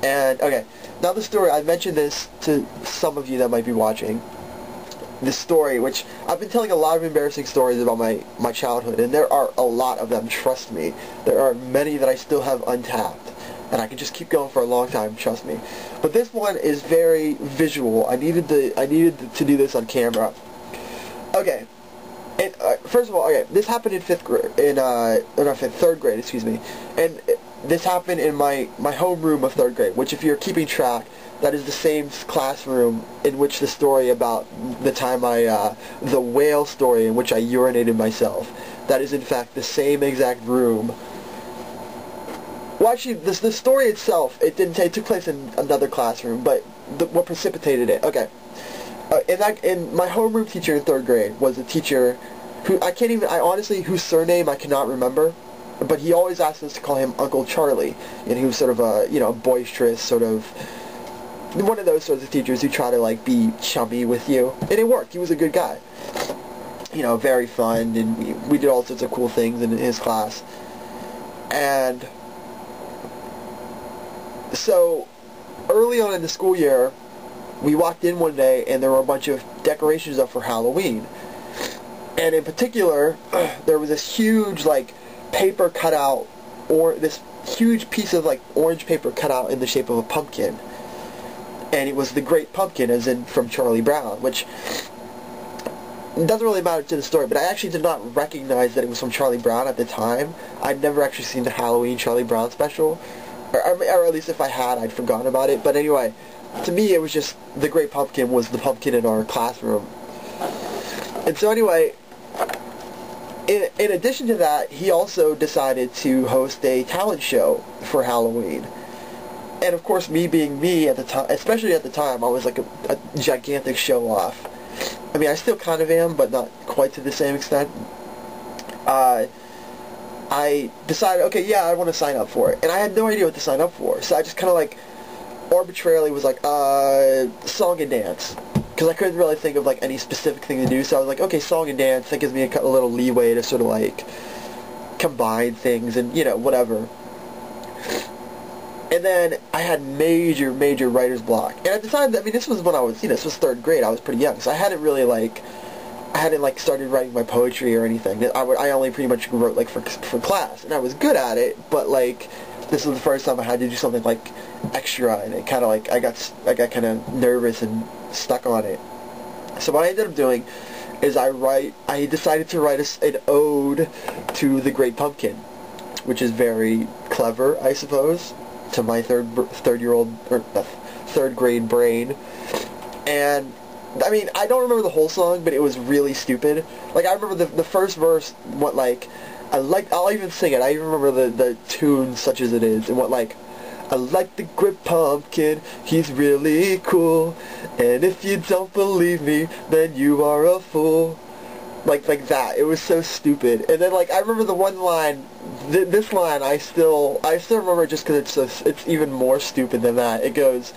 And, okay, now the story, I mentioned this to some of you that might be watching. This story, which I've been telling a lot of embarrassing stories about my childhood, and there are a lot of them, trust me. There are many that I still have untapped, and I can just keep going for a long time, trust me. But this one is very visual. I needed to do this on camera. Okay. And, first of all, okay, this happened in third grade, excuse me, and this happened in my homeroom of third grade, which, if you're keeping track, that is the same classroom in which the story about the time the whale story in which I urinated myself, that is in fact the same exact room. Well, actually, the story itself, it took place in another classroom, but what precipitated it, okay. In my homeroom teacher in third grade was a teacher who whose surname I cannot remember, but he always asked us to call him Uncle Charlie, and he was sort of a, boisterous, sort of, one of those sorts of teachers who try to, like, be chummy with you, and it worked. He was a good guy, very fun, and we did all sorts of cool things in his class, and so, early on in the school year, we walked in one day and there were a bunch of decorations up for Halloween. And in particular, there was this huge, like, paper cutout, or this huge piece of, like, orange paper cut out in the shape of a pumpkin. And it was the Great Pumpkin, as in from Charlie Brown, which doesn't really matter to the story, but I actually did not recognize that it was from Charlie Brown at the time. I'd never actually seen the Halloween Charlie Brown special, or at least if I had, I'd forgotten about it. But anyway, to me, it was just the Great Pumpkin was the pumpkin in our classroom. And so anyway, in addition to that, he also decided to host a talent show for Halloween. And of course, me being me at the time, especially at the time, I was like a gigantic show-off. I mean, I still kind of am, but not quite to the same extent. I decided, okay, yeah, I want to sign up for it. And I had no idea what to sign up for. So I just kind of, like, arbitrarily was like, song and dance. Because I couldn't really think of, like, any specific thing to do. So I was like, okay, song and dance. That gives me a little leeway to sort of, like, combine things and, whatever. And then I had major writer's block. And at the time, I mean, this was when I was, this was third grade. I was pretty young. So I hadn't really, started writing my poetry or anything. I only pretty much wrote, like, for class. And I was good at it, but, like, this was the first time I had to do something, like, extra. And it kind of, like, I got kind of nervous and stuck on it. So what I ended up doing is I decided to write an ode to the Great Pumpkin, which is very clever, I suppose, to my third grade brain. And I mean, I don't remember the whole song, but it was really stupid. Like, I remember the first verse went like, I'll even sing it. I even remember the tune, such as it is. It went like, I like the Great Pumpkin, he's really cool, and if you don't believe me, then you are a fool. Like that. It was so stupid. And then, like, I remember the one line, this line, I still remember just because it's even more stupid than that. It goes,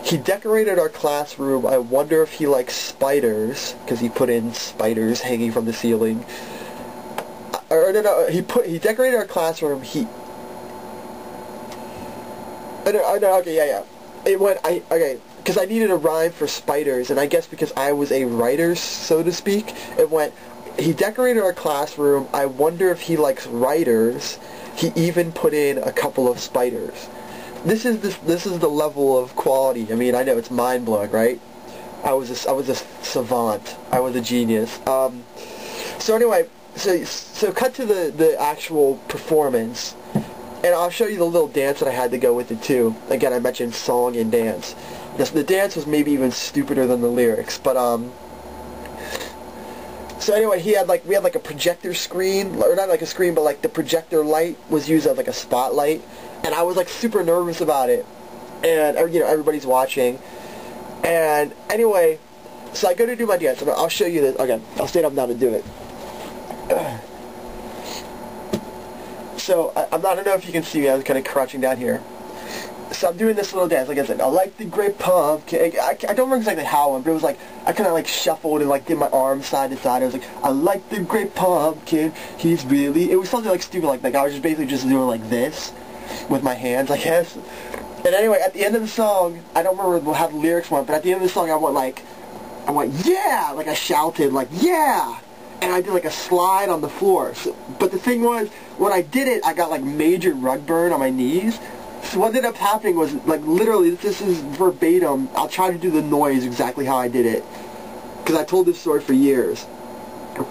he decorated our classroom, I wonder if he likes spiders, because he put in spiders hanging from the ceiling. He decorated our classroom, it went, okay, because I needed a rhyme for spiders, and I guess because I was a writer, so to speak, it went, he decorated our classroom, I wonder if he likes writers, he even put in a couple of spiders. This is the level of quality. I mean, I know it's mind-blowing, right? I was a savant. I was a genius. So anyway, so cut to the actual performance, and I'll show you the little dance that I had to go with it too. Again, I mentioned song and dance. The dance was maybe even stupider than the lyrics, but so anyway, we had like a projector screen, or not like a screen, but like the projector light was used as like a spotlight, and I was like super nervous about it, and everybody's watching, and anyway, so I go to do my dance. I'll show you this again. I'll stand up now to do it. So I don't know if you can see me. I was kind of crouching down here. So I'm doing this little dance, like I said, I like the Great Pumpkin. I don't remember exactly how, but it was like, I kind of like shuffled and like did my arms side to side. I was like, I like the Great Pumpkin, he's really, it was something like stupid like I was just basically just doing like this with my hands, I guess. And anyway, at the end of the song, I don't remember how the lyrics went, but at the end of the song, I went, yeah! Like, I shouted, like, yeah! And I did, like, a slide on the floor. So, but the thing was, when I did it, I got, like, major rug burn on my knees. So what ended up happening was, like, literally, this is verbatim. I'll try to do the noise exactly how I did it. Because I told this story for years.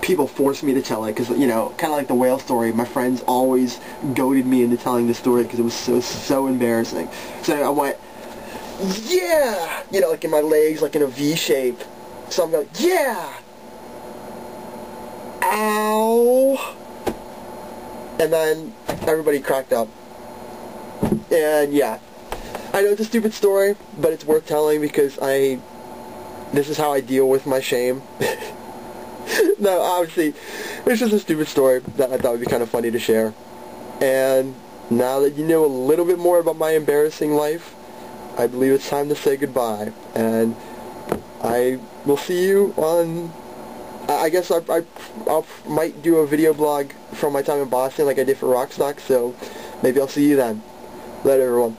People forced me to tell it because, you know, kind of like the whale story, my friends always goaded me into telling the story because it was so embarrassing. So I went, yeah! You know, like in my legs, like in a V shape. So I'm going, yeah! Ow! And then everybody cracked up. And yeah, I know it's a stupid story, but it's worth telling because this is how I deal with my shame. No, obviously, it's just a stupid story that I thought would be kind of funny to share. And now that you know a little bit more about my embarrassing life, I believe it's time to say goodbye. And I will see you on, I guess I might do a video blog from my time in Boston like I did for Rockstock, so maybe I'll see you then. Later, everyone.